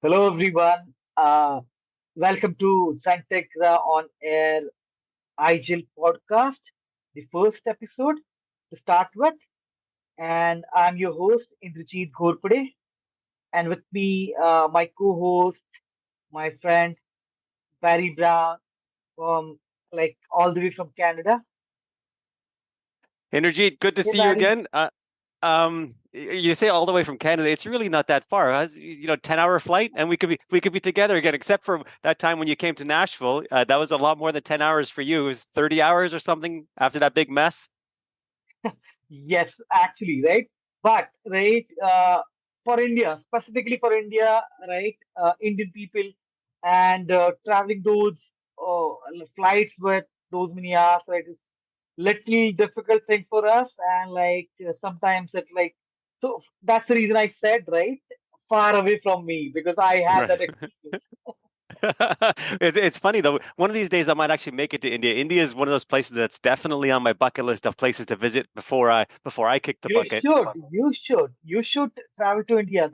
Hello, everyone. Welcome to XenTegra on Air IGEL podcast, the first episode to start with. And I'm your host, Indrajit Ghorpade. And with me, my co host, my friend, Barry Brown, from all the way from Canada. Inderjeet, good to Hey, see you Barry. again. You say all the way from Canada. It's really not that far. 10-hour flight, and we could be together again. Except for that time when you came to Nashville, that was a lot more than 10 hours for you. It was 30 hours or something after that big mess. Yes, actually, right? But, right, for India, specifically for India, right, Indian people and traveling those flights with those many hours, right, is little difficult thing for us. And sometimes that's the reason I said, right, far away from me because I had Right. that experience. It's funny though. One of these days, I might actually make it to India. India is one of those places that's definitely on my bucket list of places to visit before I kick the You bucket. should, you should travel to India.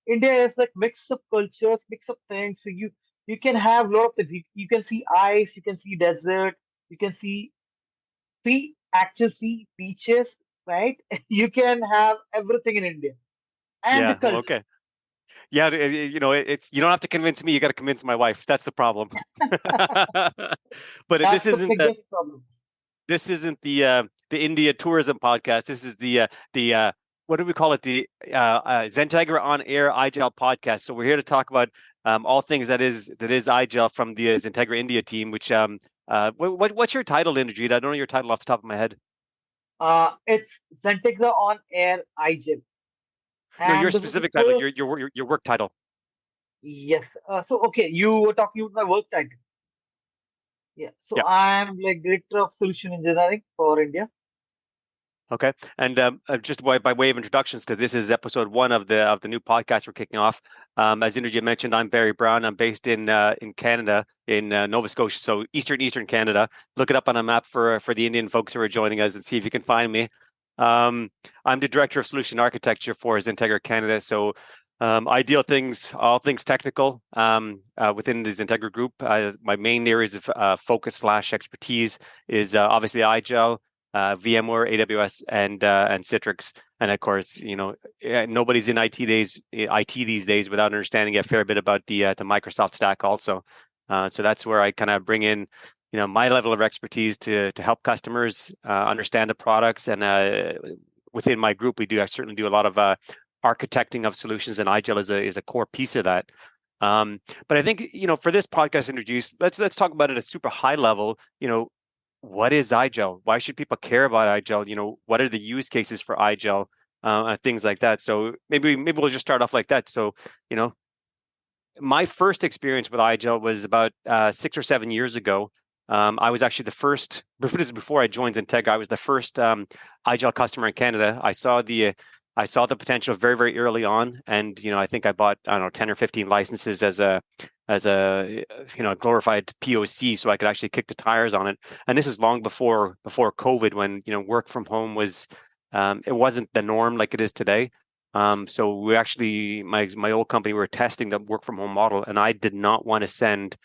India is like mix of cultures, mix of things. So you can have a lot of things. You can see ice, you can see desert, you can actual sea, beaches, right? You can have everything in India and the Yeah. Well, culture. okay. Yeah, it's you don't have to convince me. You got to convince my wife. That's the problem. But That's the biggest problem. this isn't the India tourism podcast. This is the what do we call it? The XenTegra on air IGEL podcast. So we're here to talk about all things that is IGEL from the XenTegra India team. Which what's your title, Indrajit? I don't know your title off the top of my head. It's XenTegra on air IGEL. No, your And this is the specific title, first, your work title. yes. Okay, you were talking about my work title. Yeah. So Yeah. I'm like Director of Solution Engineering for India. Okay, and just by way of introductions, because this is episode one of the new podcast we're kicking off. As Indrajit mentioned, I'm Barry Brown. I'm based in Canada, in Nova Scotia, so eastern Canada. Look it up on a map for the Indian folks who are joining us, and see if you can find me. I'm the director of solution architecture for XenTegra Canada. So I deal all things technical within the XenTegra group. My main areas of focus / expertise is obviously IGEL, VMware, AWS, and Citrix. And of course, nobody's in IT these days without understanding a fair bit about the Microsoft stack also. So that's where I kind of bring in, my level of expertise to help customers understand the products. And within my group, I certainly do a lot of architecting of solutions, and IGEL is a core piece of that. But I think, for this podcast introduced, let's talk about it at a super high level. What is IGEL? Why should people care about IGEL? What are the use cases for IGEL? Things like that. So maybe we'll just start off like that. So, you know, my first experience with IGEL was about 6 or 7 years ago. I was actually the first. This is before I joined XenTegra. I was the first IGEL customer in Canada. I saw the potential very, very early on, and I think I bought, I don't know, 10 or 15 licenses as a glorified POC, so I could actually kick the tires on it. And this is long before COVID, when work from home was it wasn't the norm like it is today. So we actually, my old company, we were testing the work from home model, and I did not want to send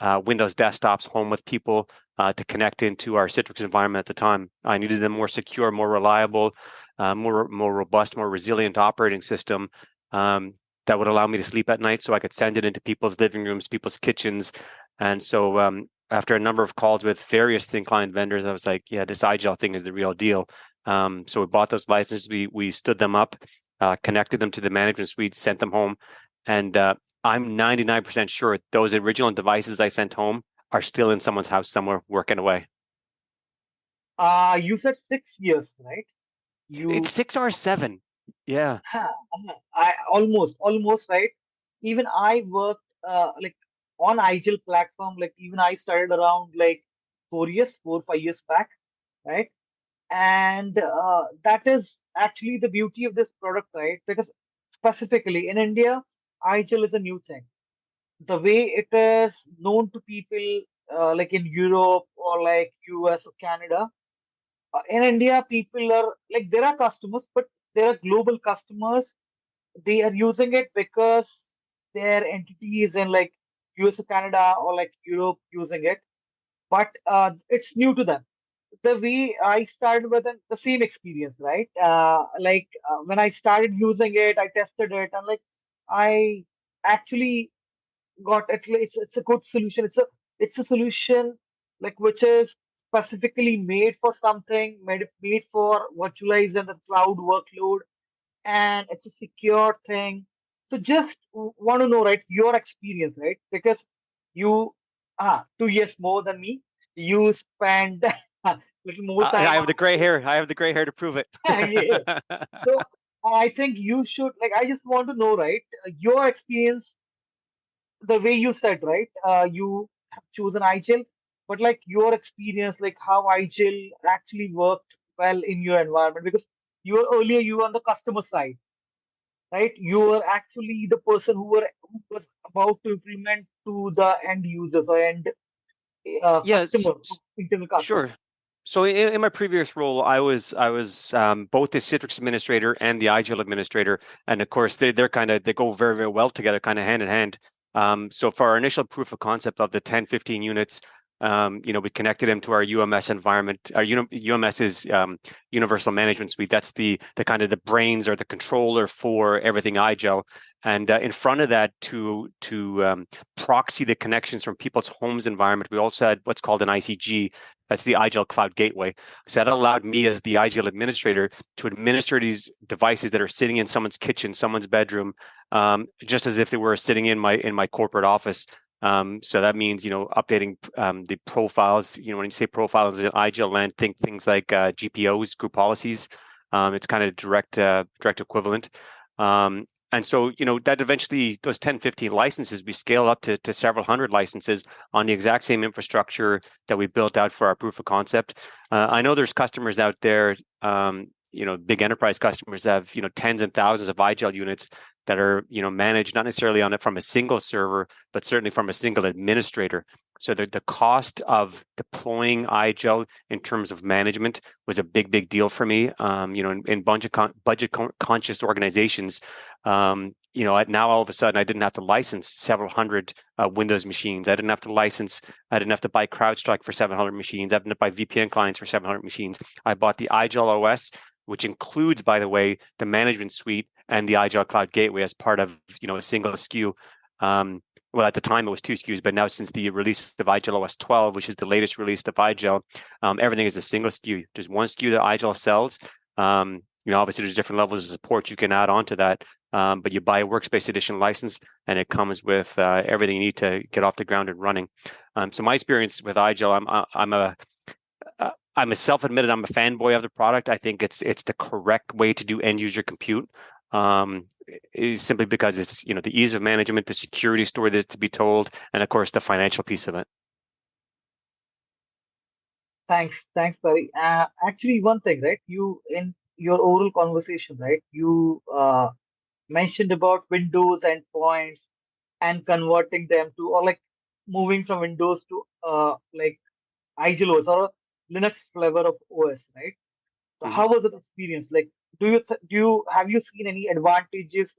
Windows desktops home with people to connect into our Citrix environment at the time. I needed a more secure, more reliable, more robust, more resilient operating system that would allow me to sleep at night, so I could send it into people's living rooms, people's kitchens. And so after a number of calls with various thin client vendors, I was like, yeah, this IGEL thing is the real deal. So we bought those licenses, we stood them up, connected them to the management suite, sent them home, and I'm 99% sure those original devices I sent home are still in someone's house somewhere working away. You said 6 years, right? It's You, 6 or 7. Yeah. I almost right. Even I worked on IGEL platform. Like even I started around like 4 years, 4 5 years back, right? And that is actually the beauty of this product, right? Because specifically in India, IGEL is a new thing. The way it is known to people like in Europe or like US or Canada, in India, people are like there are customers, but there are global customers. They are using it because their entities in like US or Canada or like Europe using it, but it's new to them. The way I started with the same experience, right? When I started using it, I tested it, and like I actually got it. It's a good solution. It's a solution like which is specifically made for something, made for virtualized and the cloud workload, and it's a secure thing. So just want to know, right, your experience, right? Because you 2 years more than me, you spend a little more I time have on the gray hair. I have the gray hair to prove it. yeah. So I think you should like. I just want to know, right, your experience, the way you said, right? You have chosen IGEL, but like your experience, like how IGEL actually worked well in your environment, because you were on the customer side, right? You were actually the person who was about to implement to the end users or end Yes, customer, internal customer. sure. So in my previous role, I was both the Citrix administrator and the IGEL administrator, and of course they're kind of they go very well together, kind of hand in hand. So for our initial proof of concept of the 10, 15 units, we connected them to our UMS environment. Our UMS is Universal Management Suite. That's the kind of the brains or the controller for everything IGEL. And in front of that, to proxy the connections from people's homes environment, we also had what's called an ICG. That's the IGEL Cloud Gateway. So that allowed me as the IGEL administrator to administer these devices that are sitting in someone's kitchen, someone's bedroom, just as if they were sitting in my corporate office. So that means, updating the profiles. When you say profiles in IGEL land, think things like GPOs, group policies. It's kind of direct equivalent. And so, that eventually, those 10, 15 licenses, we scale up to several hundred licenses on the exact same infrastructure that we built out for our proof of concept. I know there's customers out there, big enterprise customers that have, tens and thousands of IGEL units that are, managed not necessarily on it from a single server, but certainly from a single administrator. So the cost of deploying IGEL in terms of management was a big deal for me. In budget conscious organizations, now all of a sudden I didn't have to license several hundred Windows machines. I didn't have to buy CrowdStrike for 700 machines. I didn't have to buy VPN clients for 700 machines. I bought the IGEL OS, which includes, by the way, the management suite and the IGEL Cloud Gateway as part of, a single SKU. Well, at the time it was two SKUs, but now since the release of IGEL OS 12, which is the latest release of IGEL, everything is a single SKU. There's one SKU that IGEL sells. Obviously there's different levels of support you can add on to that, but you buy a Workspace Edition license and it comes with everything you need to get off the ground and running. So my experience with IGEL, I'm a self-admitted I'm a fanboy of the product. I think it's the correct way to do end user compute. Is simply because it's the ease of management, the security story that's to be told, and of course the financial piece of it. Thanks, Barry. Actually, one thing, right? You in your oral conversation, right? You mentioned about Windows endpoints and converting them to, or like moving from Windows to like IGEL OS or a Linux flavor of OS, right? So Mhm. how was that experience? Like, do you have you seen any advantages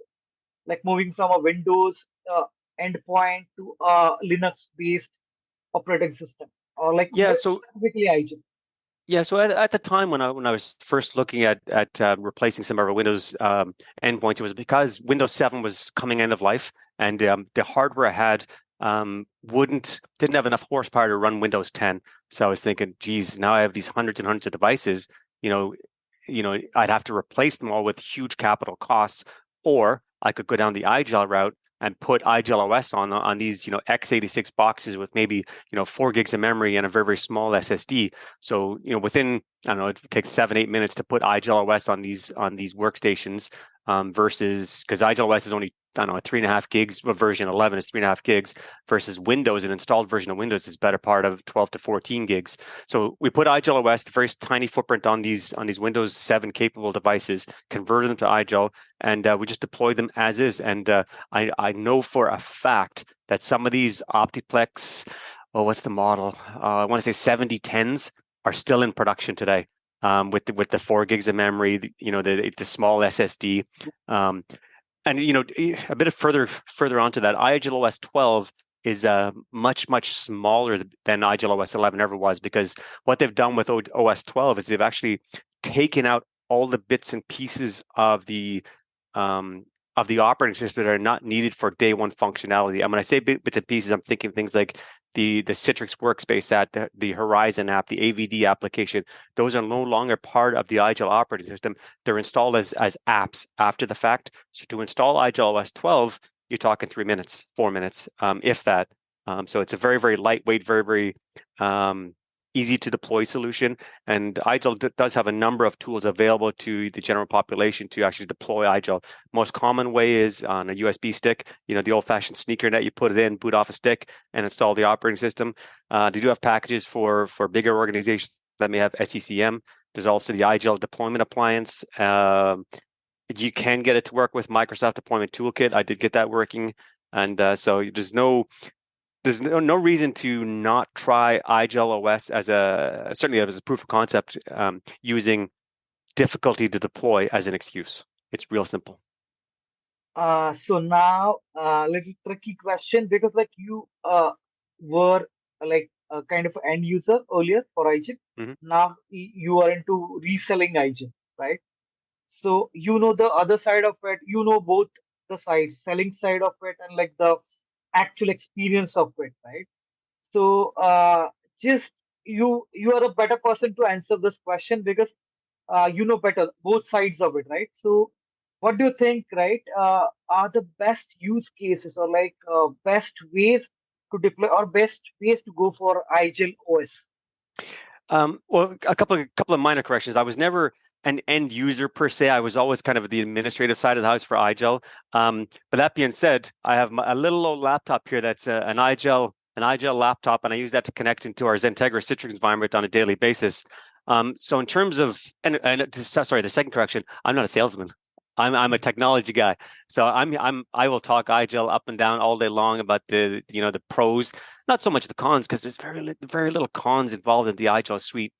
like moving from a Windows endpoint to a Linux-based operating system, or like Yeah, so specifically IGEL? at the time when I was first looking at replacing some of our Windows endpoints, it was because Windows 7 was coming end of life, and the hardware I had didn't have enough horsepower to run Windows 10. So I was thinking, geez, now I have these hundreds and hundreds of devices. You know, I'd have to replace them all with huge capital costs, or I could go down the IGEL route and put IGEL OS on these x86 boxes with maybe 4 gigs of memory and a very small SSD. So within, I don't know, it takes 7-8 minutes to put IGEL OS on these workstations, versus because IGEL OS is only, I don't know, a 3.5 gigs. Version 11 is 3.5 gigs versus Windows. An installed version of Windows is better part of 12 to 14 gigs. So we put IGEL OS, the very tiny footprint on these Windows 7 capable devices, converted them to IGEL, and we just deployed them as is. And I know for a fact that some of these Optiplex, what's the model? I want to say 7010s are still in production today, with the 4 gigs of memory, the small SSD. And a bit of further onto that, IGEL OS 12 is much smaller than IGEL OS 11 ever was, because what they've done with OS 12 is they've actually taken out all the bits and pieces um, of the operating system that are not needed for day one functionality. And when I say bits and pieces, I'm thinking things like the Citrix Workspace app, the Horizon app, the AVD application. Those are no longer part of the IGEL operating system. They're installed as apps after the fact. So to install IGEL OS 12, you're talking 3 minutes, 4 minutes, if that. So it's a very lightweight, very easy to deploy solution. And IGEL does have a number of tools available to the general population to actually deploy IGEL. Most common way is on a USB stick, the old-fashioned sneaker net. You put it in, boot off a stick, and install the operating system. They do have packages for bigger organizations that may have SECM. There's also the IGEL deployment appliance. You can get it to work with Microsoft Deployment Toolkit. I did get that working. And so there's no reason to not try IGEL OS certainly as a proof of concept, using difficulty to deploy as an excuse. It's real simple. So now, little tricky question, because like you were like a kind of end user earlier for IGEL. Mm-hmm. Now you are into reselling IGEL, right? So you know the other side of it. You know both the sides, selling side of it and like the actual experience of it, right? So just you are a better person to answer this question, because you know better both sides of it, right? So what do you think, right? Are the best use cases, or like best ways to deploy, or best ways to go for IGEL OS? Well, a couple of minor corrections. I was never an end user per se. I was always kind of the administrative side of the house for IGEL. But that being said, I have a little old laptop here that's an IGEL laptop, and I use that to connect into our XenTegra Citrix environment on a daily basis. So in terms of, sorry, the second correction, I'm not a salesman. I'm a technology guy, so I will talk IGEL up and down all day long about the pros, not so much the cons, because there's very little cons involved in the IGEL suite.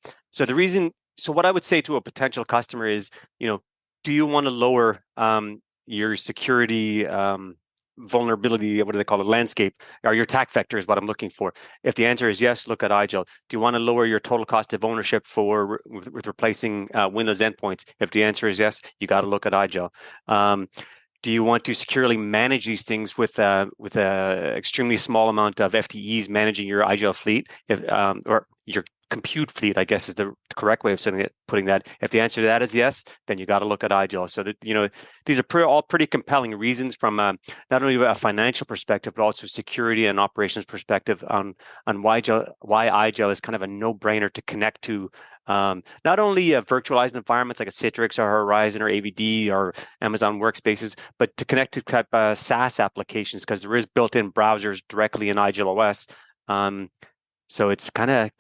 So what I would say to a potential customer is, do you want to lower your security vulnerability, what do they call it, landscape, or your attack vector is what I'm looking for. If the answer is yes, look at IGEL. Do you want to lower your total cost of ownership with replacing Windows endpoints? If the answer is yes, you got to look at IGEL. Do you want to securely manage these things with a extremely small amount of FTEs managing your IGEL fleet, or your compute fleet, I guess is the correct way of putting that. If the answer to that is yes, then you got to look at IGEL. So that these are all pretty compelling reasons from not only a financial perspective, but also security and operations perspective on why IGEL is kind of a no-brainer to connect to. Not only virtualized environments like a Citrix or Horizon or AVD or Amazon Workspaces, but to connect to SaaS applications, because there is built-in browsers directly in IGEL OS. So it's kind of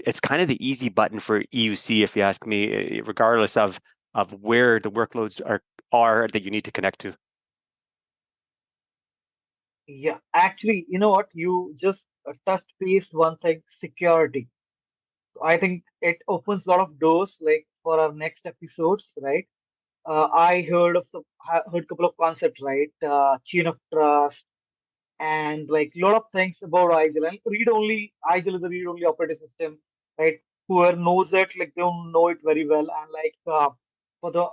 the easy button for EUC, if you ask me, regardless of where the workloads are that you need to connect to. Yeah, actually, you know what? You just touched base one thing, security. I think it opens a lot of doors, like for our next episodes, right? I heard a couple of concepts, right? Chain of trust, and like a lot of things about IGEL. And read only IGEL is a read only operating system, right? Whoever knows it, like they don't know it very well. And like for the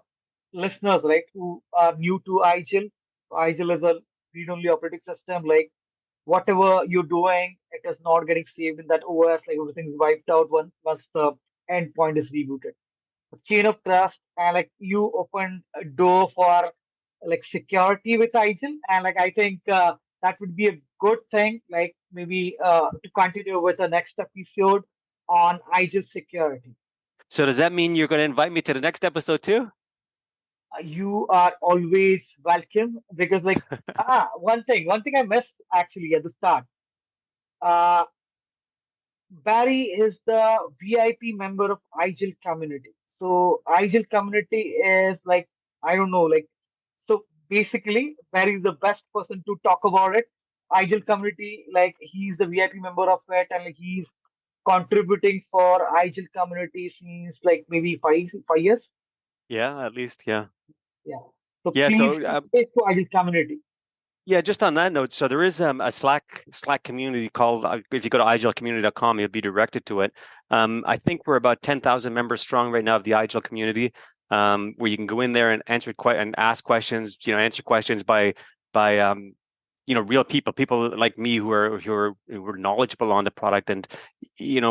listeners, right, who are new to IGEL, IGEL is a read only operating system. Like whatever you're doing, it is not getting saved in that OS. Like everything is wiped out once the endpoint is rebooted. Chain of trust, and like you open a door for like security with IGEL, and like I think that would be a good thing. Like maybe to continue with the next episode on IGEL security. So does that mean you're going to invite me to the next episode too? You are always welcome, because like one thing I missed actually at the start. Uh, Barry is the VIP member of IGEL community. So IGEL community is like, I don't know, like, so basically Barry is the best person to talk about it. IGEL community, like he's the VIP member of it, and like he's contributing for IGEL community since like maybe 5 years. Yeah, at least, yeah. Yeah. So Yeah. please So keep this to Agile community. yeah, just on that note, so there is a Slack community called. If you go to igelcommunity.com, you'll be directed to it. I think we're about 10,000 members strong right now of the IGEL community, where you can go in there and and ask questions. Answer questions by real people like me who are knowledgeable on the product. And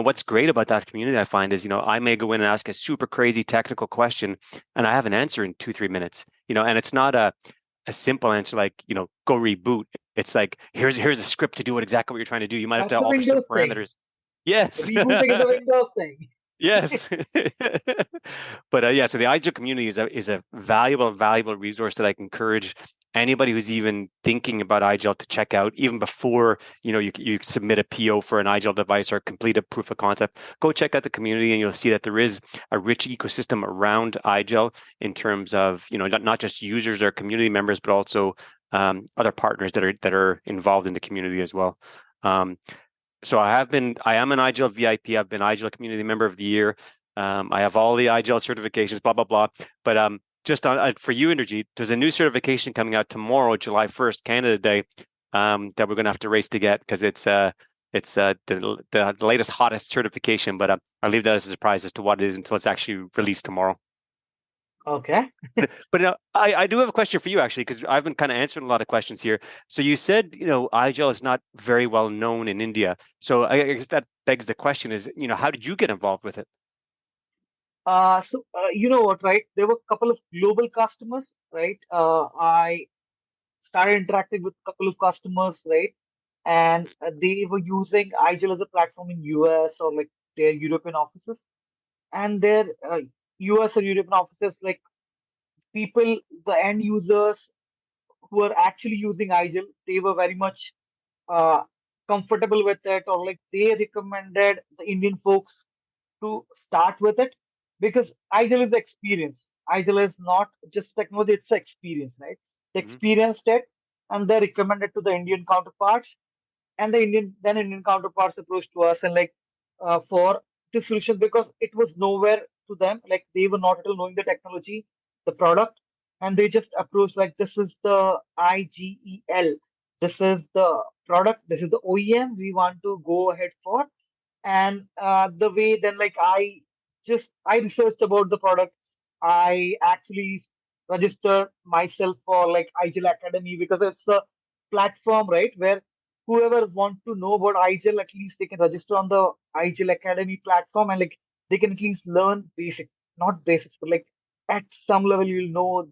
what's great about that community, I find, is I may go in and ask a super crazy technical question, and I have an answer in 2-3 minutes. And it's not a simple answer like go reboot. It's like here's a script to do it exactly what you're trying to do. You might have That's to the alter some Windows thing. parameters. Yes. Rebooting is the Windows thing. Yes. But yeah, so the IGEL community is a valuable resource that I encourage anybody who's even thinking about IGEL to check out, even before you submit a PO for an IGEL device or complete a proof of concept. Go check out the community, and you'll see that there is a rich ecosystem around IGEL in terms of not just users or community members, but also other partners that are involved in the community as well. So I am an IGEL VIP. I've been IGEL Community Member of the Year. I have all the IGEL certifications, blah, blah, blah. But just for you, Inderjeet, there's a new certification coming out tomorrow, July 1st, Canada Day, that we're going to have to race to get because it's the latest, hottest certification. But I'll leave that as a surprise as to what it is until it's actually released tomorrow. Okay. But I do have a question for you, actually, because I've been kind of answering a lot of questions here. So you said, IGEL is not very well known in India. So I guess that begs the question is, how did you get involved with it? You know what, right? There were a couple of global customers, right? I started interacting with a couple of customers, right? And they were using IGEL as a platform in US or like their European offices. And their US or European offices, like people, the end users who are actually using IGEL, they were very much uh, comfortable with it, or like they recommended the Indian folks to start with it because IGEL is the experience. IGEL is not just technology, it's the experience, right? They Hmm. experienced it and they recommended to the Indian counterparts, and the Indian counterparts approached to us and like for this solution because it was nowhere to them. Like they were not at all knowing the technology, the product, and they just approached like this is the IGEL. This is the product, this is the OEM we want to go ahead for. And the way then like I researched about the product. I actually registered myself for like IGEL Academy because it's a platform, right, where whoever want to know about IGEL, at least they can register on the IGEL Academy platform, and like they can at least learn basic, not basics, but like at some level you'll know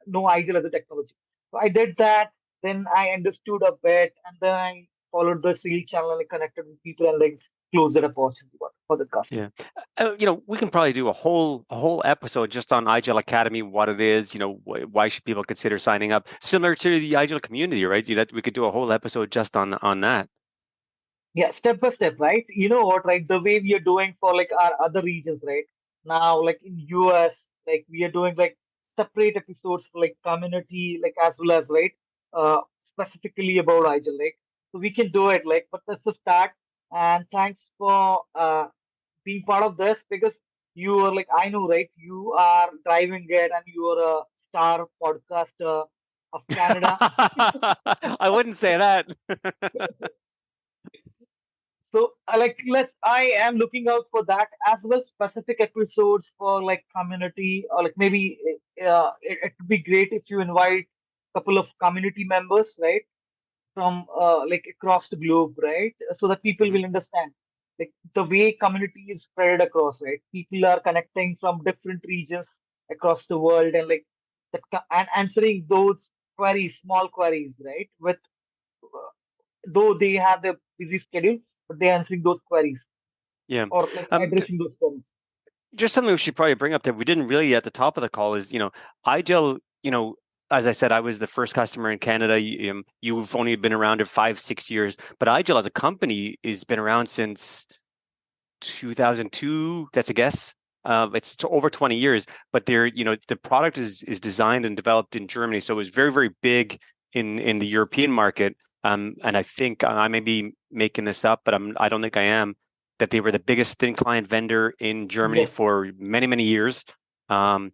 IGEL as a technology. So I did that. Then I understood a bit, and then I followed the sales channel and like, connected with people and like close that opportunity for the customer. Yeah. We can probably do a whole episode just on IGEL Academy, what it is, why should people consider signing up, similar to the IGEL community, right? That we could do a whole episode just on that. Yeah, step by step, right? You know what, right? The way we are doing for like our other regions, right? Now, like in US, like we are doing like separate episodes for like community, like as well as right, specifically about IGEL, like so we can do it, like. But that's the start. And thanks for being part of this because you are like I know, right? You are driving it, and you are a star podcaster of Canada. I wouldn't say that. So, I am looking out for that as well, specific episodes for like community, or like maybe it would be great if you invite a couple of community members, right, from like across the globe, right, so that people Mhm. will understand like the way community is spread across, right? People are connecting from different regions across the world, and like and answering those queries, small queries, right, with though they have their busy schedule, but they're answering those queries Yeah. or like Um, addressing those queries. just something we should probably bring up that we didn't really at the top of the call is, IGEL, as I said, I was the first customer in Canada. You've only been around for 5-6 years, but IGEL as a company has been around since 2002. That's a guess. It's over 20 years, but the product is designed and developed in Germany, so it was very, very big in the European market. And I think I may be making this up, but I don't think I am. That they were the biggest thin client vendor in Germany Yes. for many, many years. Um,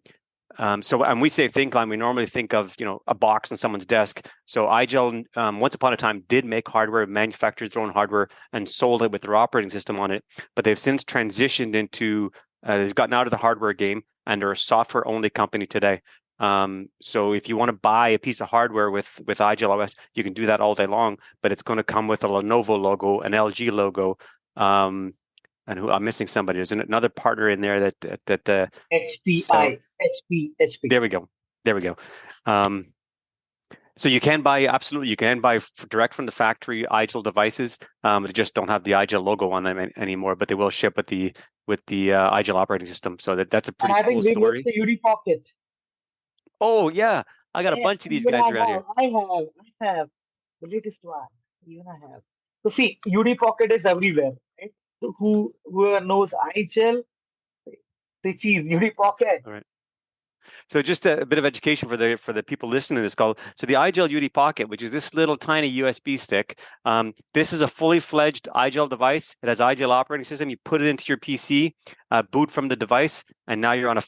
So, and we say think line, we normally think of, a box on someone's desk. So IGEL, once upon a time, did make hardware, manufactured their own hardware, and sold it with their operating system on it. But they've since transitioned into, they've gotten out of the hardware game, and they're a software-only company today. So if you want to buy a piece of hardware with IGEL OS, you can do that all day long, but it's going to come with a Lenovo logo, an LG logo, and who I'm missing somebody. There's another partner in there that sell. HPI, HP. There we go. There we go. Um, so you can buy, absolutely, you can buy direct from the factory IGEL devices. They just don't have the IGEL logo on them anymore, but they will ship with the IGEL operating system. So that's a And pretty I cool think we missed story. the UD Pocket. Oh yeah, I got a Yeah, bunch of these even guys around here. I have the latest one. Even I have. So see, UD Pocket is everywhere, right? So whoever knows iGel, they cheese UD Pocket. All right. So just a bit of education for the people listening to this call. So the iGel UD Pocket, which is this little tiny USB stick, this is a fully fledged iGel device. It has iGel operating system. You put it into your PC, boot from the device, and now you're on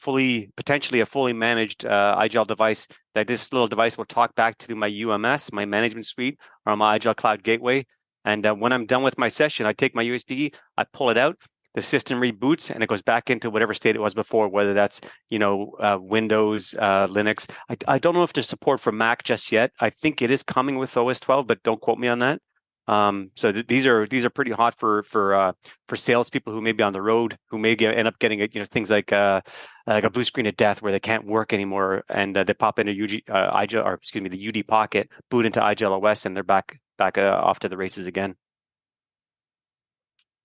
potentially a fully managed iGel device. That this little device will talk back to my UMS, my management suite, or my iGel Cloud Gateway. And when I'm done with my session, I take my USB, I pull it out, the system reboots, and it goes back into whatever state it was before, whether that's Windows, Linux. I don't know if there's support for Mac just yet. I think it is coming with OS 12, but don't quote me on that. So these are pretty hot for salespeople who may be on the road, who may end up getting things like a blue screen of death where they can't work anymore, and they pop into IGEL, or excuse me, the UD Pocket, boot into IGEL OS, and they're back off to the races again.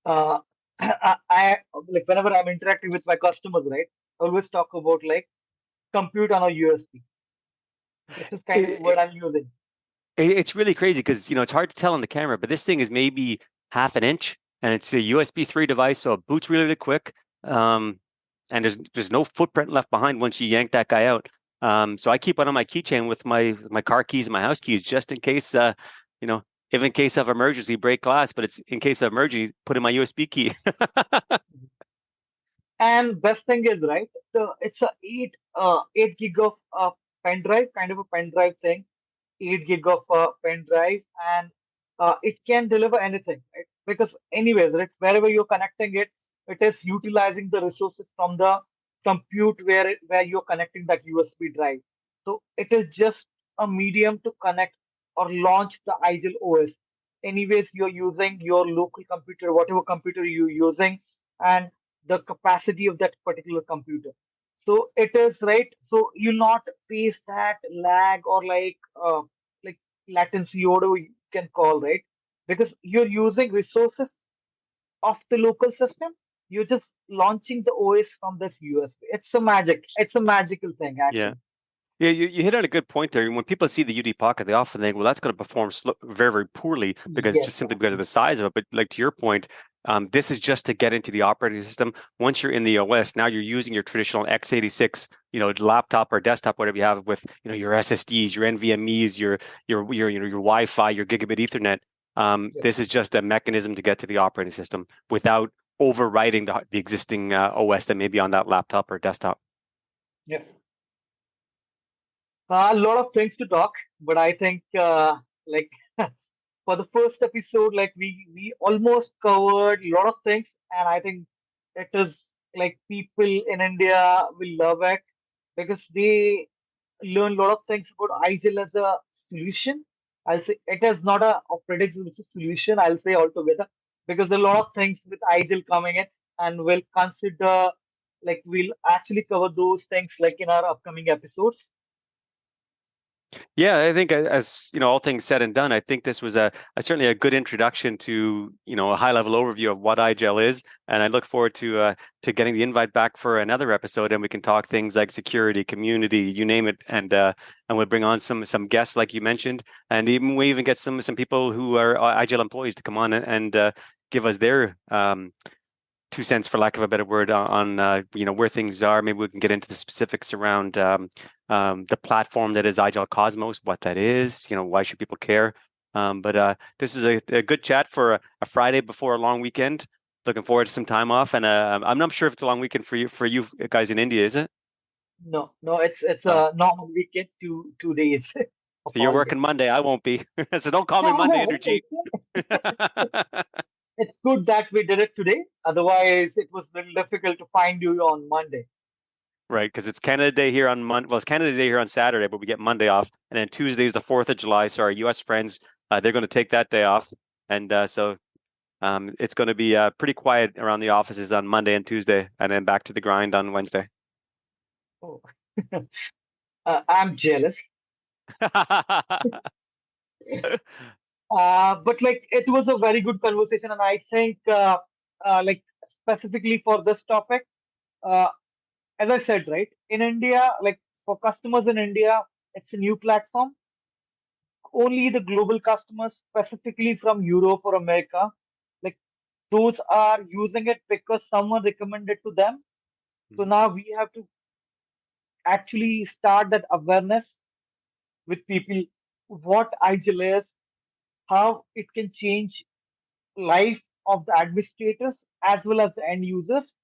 Uh, I like whenever I'm interacting with my customers, right? I always talk about like compute on a USB. This is kind of the word I'm using. It's really crazy because it's hard to tell on the camera, but this thing is maybe half an inch, and it's a USB 3 device, so it boots really, really quick. And there's no footprint left behind once you yank that guy out. So I keep it on my keychain with my car keys and my house keys just in case, you know, if in case of emergency, break glass, but it's in case of emergency, put in my USB key. And best thing is, right, it's a 8 gig of pen drive, kind of a pen drive thing, 8 gig of pen drive, and it can deliver anything, right? Because anyways, right, wherever you're connecting it, it is utilizing the resources from the compute where you're connecting that USB drive. So it is just a medium to connect or launch the IGEL OS. Anyways, you're using your local computer, whatever computer you're using, and the capacity of that particular computer. So it is right. So you'll not face that lag or like latency, or whatever you can call, right? Because you're using resources of the local system. You're just launching the OS from this USB. It's a magic. It's a magical thing, Yeah. actually. Yeah, you hit on a good point there. When people see the UD Pocket, they often think, well, that's going to perform very, very poorly because Yes. just simply because of the size of it. But like to your point, this is just to get into the operating system. Once you're in the OS, now you're using your traditional x86, laptop or desktop, whatever you have with, your SSDs, your NVMe's, your Wi-Fi, your gigabit Ethernet. Yes. This is just a mechanism to get to the operating system without overwriting the existing OS that may be on that laptop or desktop. Yeah. A lot of things to talk, but I think like for the first episode, like we almost covered a lot of things, and I think it is like people in India will love it because they learn a lot of things about IGEL as a solution. I'll say it is not a operating system, it's a solution. I'll say altogether because there are a lot of things with IGEL coming in, and we'll consider like we'll actually cover those things like in our upcoming episodes. Yeah, I think as all things said and done, I think this was a certainly a good introduction to a high level overview of what iGel is, and I look forward to getting the invite back for another episode, and we can talk things like security, community, you name it, and we'll bring on some guests like you mentioned, and we even get some people who are iGel employees to come on and give us their 2 cents, for lack of a better word, on where things are. Maybe we can get into the specifics around the platform that is iGel Cosmos, what that is, why should people care? But this is a good chat for a Friday before a long weekend. Looking forward to some time off, and I'm not sure if it's a long weekend for you guys in India, is it? No, no, it's Oh, a normal weekend, 2 days of so you're holiday. working Monday. I won't be. So don't call me Monday, Energy. It's good that we did it today. Otherwise, it was a little difficult to find you on Monday. Right, because it's Canada Day here on Monday. Well, it's Canada Day here on Saturday, but we get Monday off, and then Tuesday is the 4th of July. So our U.S. friends, they're going to take that day off, and so it's going to be pretty quiet around the offices on Monday and Tuesday, and then back to the grind on Wednesday. Oh. I'm jealous. But like it was a very good conversation, and I think like specifically for this topic, uh, as I said, right, in India, like for customers in India, it's a new platform. Only the global customers, specifically from Europe or America, like those are using it because someone recommended to them. So now we have to actually start that awareness with people what IGEL is, how it can change life of the administrators as well as the end users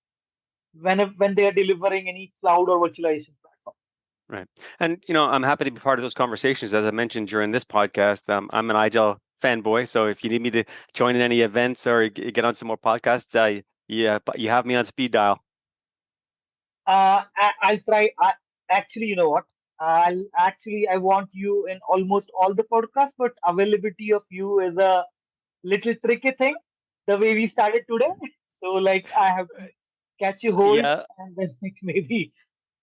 when they are delivering any cloud or virtualization platform. Right. And, I'm happy to be part of those conversations. As I mentioned during this podcast, I'm an IGEL fanboy. So if you need me to join in any events or get on some more podcasts, yeah, but you have me on speed dial. I'll try. Actually, you know what? I want you in almost all the podcasts, but availability of you is a little tricky thing. The way we started today, so like I have to catch you hold, Yeah, and then like, maybe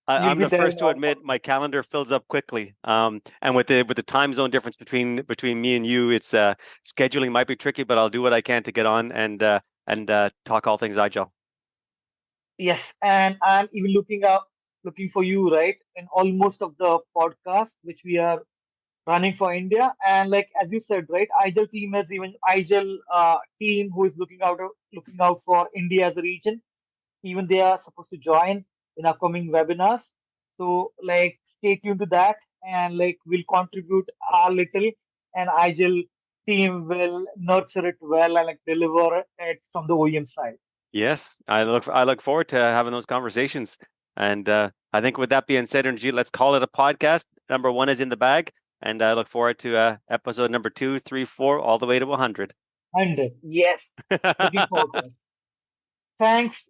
you'll I'm be the there in first to all admit my podcasts. calendar fills up quickly. And with the time zone difference between me and you, it's scheduling might be tricky, but I'll do what I can to get on and talk all things IGEL. Yes, and I'm even looking for you, right, in almost of the podcast which we are running for India. And like as you said, right, IGEL team is even IGEL team who is looking out for India as a region. Even they are supposed to join in upcoming webinars. So like stay tuned to that, and like we'll contribute our little, and IGEL team will nurture it well and like deliver it from the OEM side. Yes, I look forward to having those conversations. And I think with that being said, Energy, let's call it a podcast. Number one is in the bag, and I look forward to episode number 2, 3, 4, all the way to 100. 100. Yes. Looking forward to it. Thanks,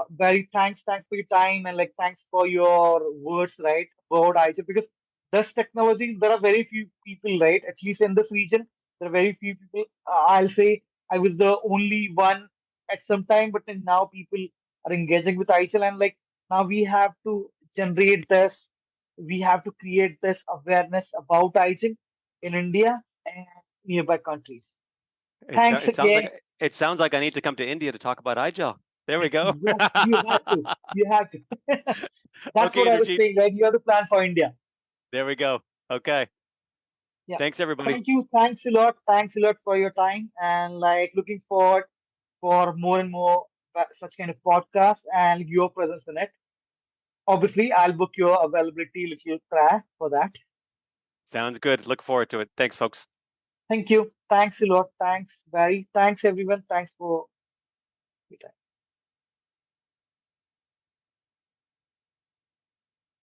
Barry. Thanks for your time, and like thanks for your words, right, about IGEL, because this technology, there are very few people, right? At least in this region, there are very few people. I'll say I was the only one at some time, but then now people are engaging with IGEL, and like now we have to generate this, we have to create this awareness about IGEL in India and nearby countries. It, so- Thanks it sounds like again. it sounds like I need to come to India to talk about IGEL. There we go. Yes, you have to. You have to. That's Okay, what I was Energy. saying, right? You have to plan for India. There we go. Okay. Yeah. Thanks, everybody. Thank you. Thanks a lot. Thanks a lot for your time. And like looking forward for more and more such kind of podcast and your presence in it. Obviously, I'll book your availability little prior for that. Sounds good. Look forward to it. Thanks, folks. Thank you. Thanks a lot. Thanks, Barry. Thanks, everyone. Thanks for your time.